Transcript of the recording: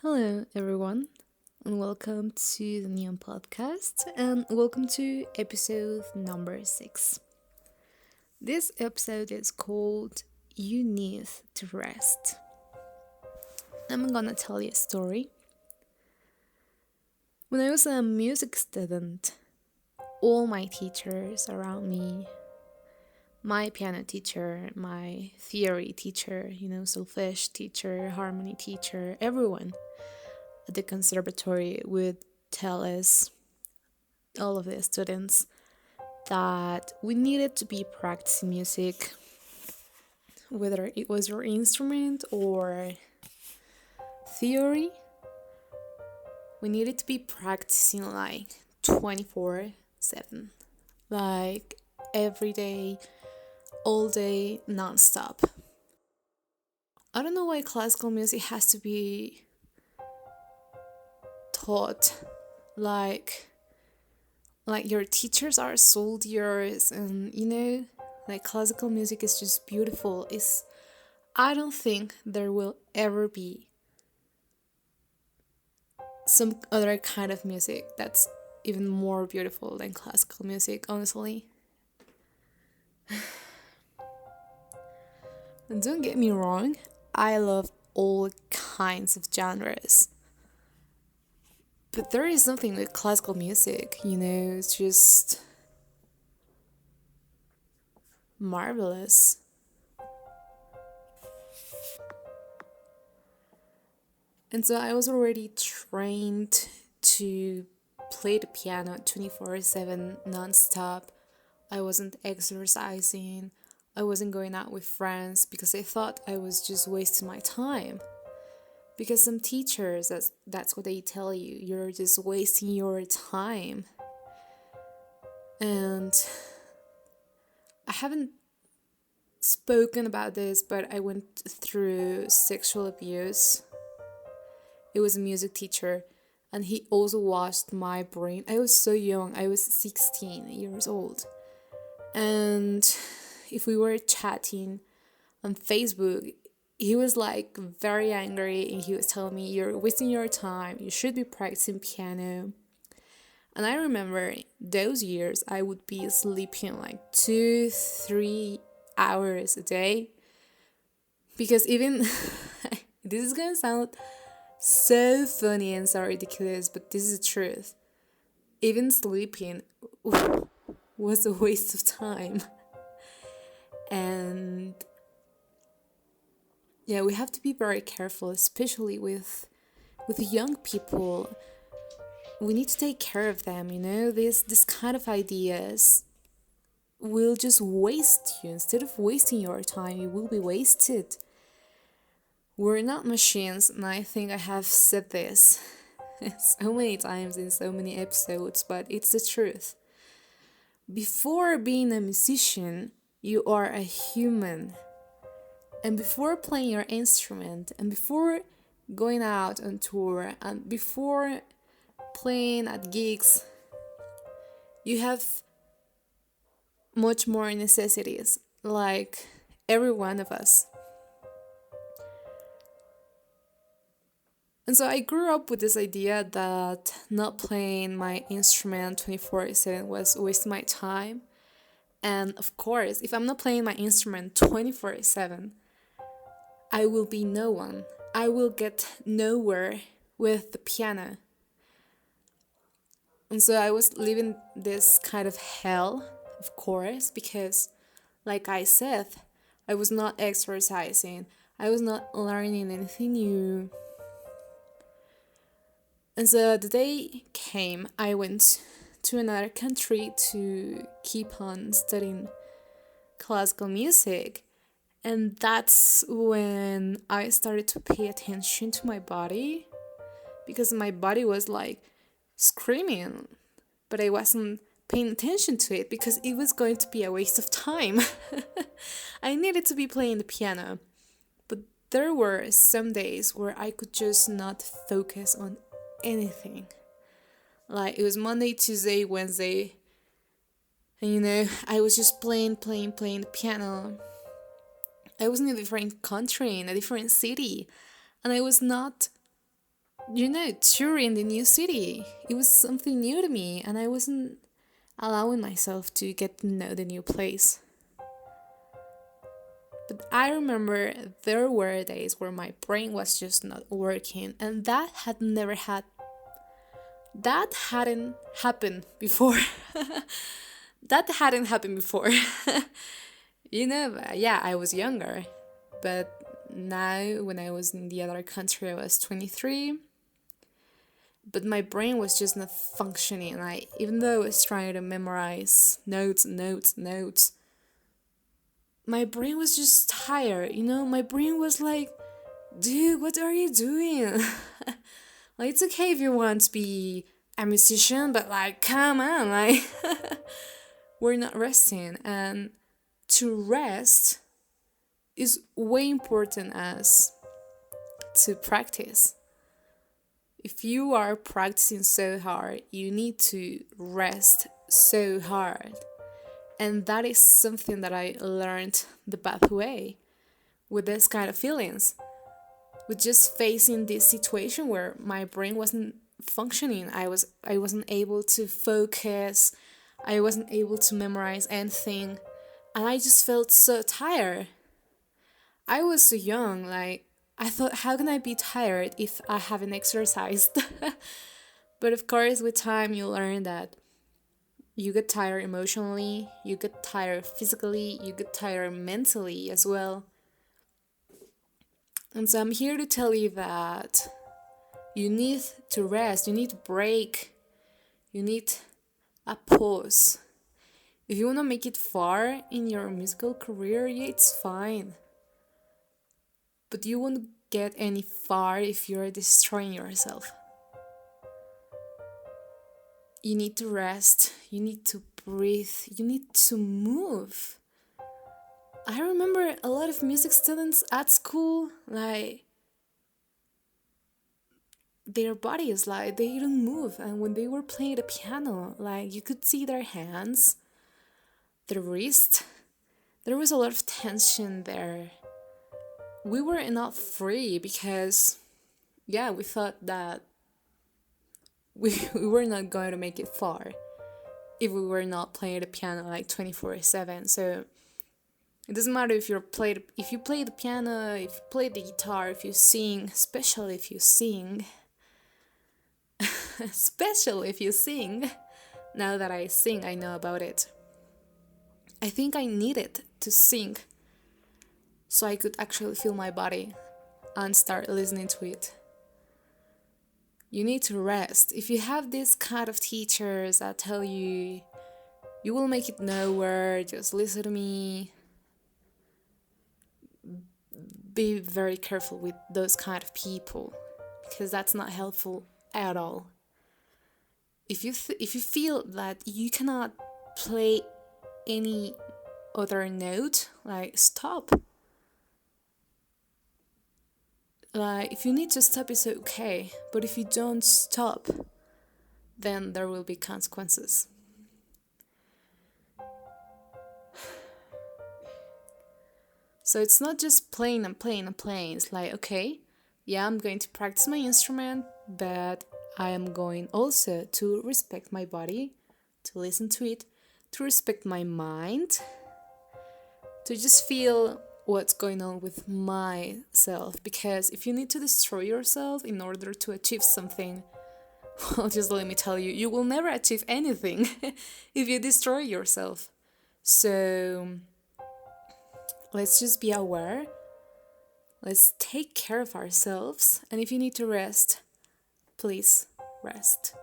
Hello, everyone, and welcome to the Neon Podcast, and welcome to episode number 6. This episode is called You Need to Rest. I'm gonna tell you a story. When I was a music student, all my teachers around me, my piano teacher, my theory teacher, solfege teacher, harmony teacher, everyone at the conservatory would tell us, all of the students, that we needed to be practicing music, whether it was your instrument or theory. We needed to be practicing like 24/7, like every day, all day, non-stop. I don't know why classical music has to be taught like your teachers are soldiers, and like classical music is just beautiful. I don't think there will ever be some other kind of music that's even more beautiful than classical music, honestly. And don't get me wrong, I love all kinds of genres. But there is something with classical music, it's just marvelous. And so I was already trained to play the piano 24/7 non-stop. I wasn't exercising. I wasn't going out with friends because I thought I was just wasting my time. Because some teachers, that's what they tell you. You're just wasting your time. And I haven't spoken about this, but I went through sexual abuse. It was a music teacher, and he also washed my brain. I was so young. I was 16 years old. And if we were chatting on Facebook, he was like very angry, and he was telling me, "You're wasting your time. You should be practicing piano." And I remember those years I would be sleeping like 2-3 hours a day. Because even this is gonna sound so funny and so ridiculous, but this is the truth. Even sleeping was a waste of time. And yeah, we have to be very careful, especially with young people. We need to take care of them, this kind of ideas will just waste you. Instead of wasting your time, you will be wasted. We're not machines, and I think I have said this so many times in so many episodes, but it's the truth. Before being a musician, you are a human. And before playing your instrument, and before going out on tour, and before playing at gigs, you have much more necessities, like every one of us. And so I grew up with this idea that not playing my instrument 24/7 was wasting my time. And of course, if I'm not playing my instrument 24/7, I will be no one. I will get nowhere with the piano. And so I was living this kind of hell, of course, because, like I said, I was not exercising. I was not learning anything new. And so the day came, I went to another country to keep on studying classical music. And that's when I started to pay attention to my body, because my body was like screaming, but I wasn't paying attention to it because it was going to be a waste of time. I needed to be playing the piano. But there were some days where I could just not focus on anything. Like it was Monday, Tuesday, Wednesday, and I was just playing the piano. I was in a different country, in a different city, and I was not touring the new city. It was something new to me, and I wasn't allowing myself to get to know the new place. But I remember there were days where my brain was just not working, and that hadn't happened before. That hadn't happened before. Yeah, I was younger, but now when I was in the other country, I was 23. But my brain was just not functioning. Even though I was trying to memorize notes, my brain was just tired. My brain was like, dude, what are you doing? Like, it's okay if you want to be a musician, but like, come on, like, we're not resting. And to rest is way important as to practice. If you are practicing so hard, you need to rest so hard. And that is something that I learned the bad way with this kind of feelings. With just facing this situation where my brain wasn't functioning. I wasn't able to focus. I wasn't able to memorize anything. And I just felt so tired. I was so young, like, I thought, how can I be tired if I haven't exercised? But of course, with time, you learn that you get tired emotionally, you get tired physically, you get tired mentally as well. And so I'm here to tell you that you need to rest, you need to break, you need a pause. If you want to make it far in your musical career, yeah, it's fine. But you won't get any far if you're destroying yourself. You need to rest, you need to breathe, you need to move. I remember a lot of music students at school, like, their bodies, like, they didn't move. And when they were playing the piano, like, you could see their hands, their wrist. There was a lot of tension there. We were not free because, yeah, we thought that we were not going to make it far if we were not playing the piano like 24/7. So it doesn't matter if you play the piano, if you play the guitar, if you sing, especially if you sing. Especially if you sing. Now that I sing, I know about it. I think I needed to sing so I could actually feel my body and start listening to it. You need to rest. If you have this kind of teachers that tell you, you will make it nowhere, just listen to me, be very careful with those kind of people, because that's not helpful at all. If you feel that you cannot play any other note, like, stop. Like, if you need to stop, it's okay. But if you don't stop, then there will be consequences. So it's not just playing and playing and playing. It's like, okay, yeah, I'm going to practice my instrument, but I am going also to respect my body, to listen to it, to respect my mind, to just feel what's going on with myself. Because if you need to destroy yourself in order to achieve something, well, just let me tell you, you will never achieve anything if you destroy yourself. So let's just be aware. Let's take care of ourselves. And if you need to rest, please rest.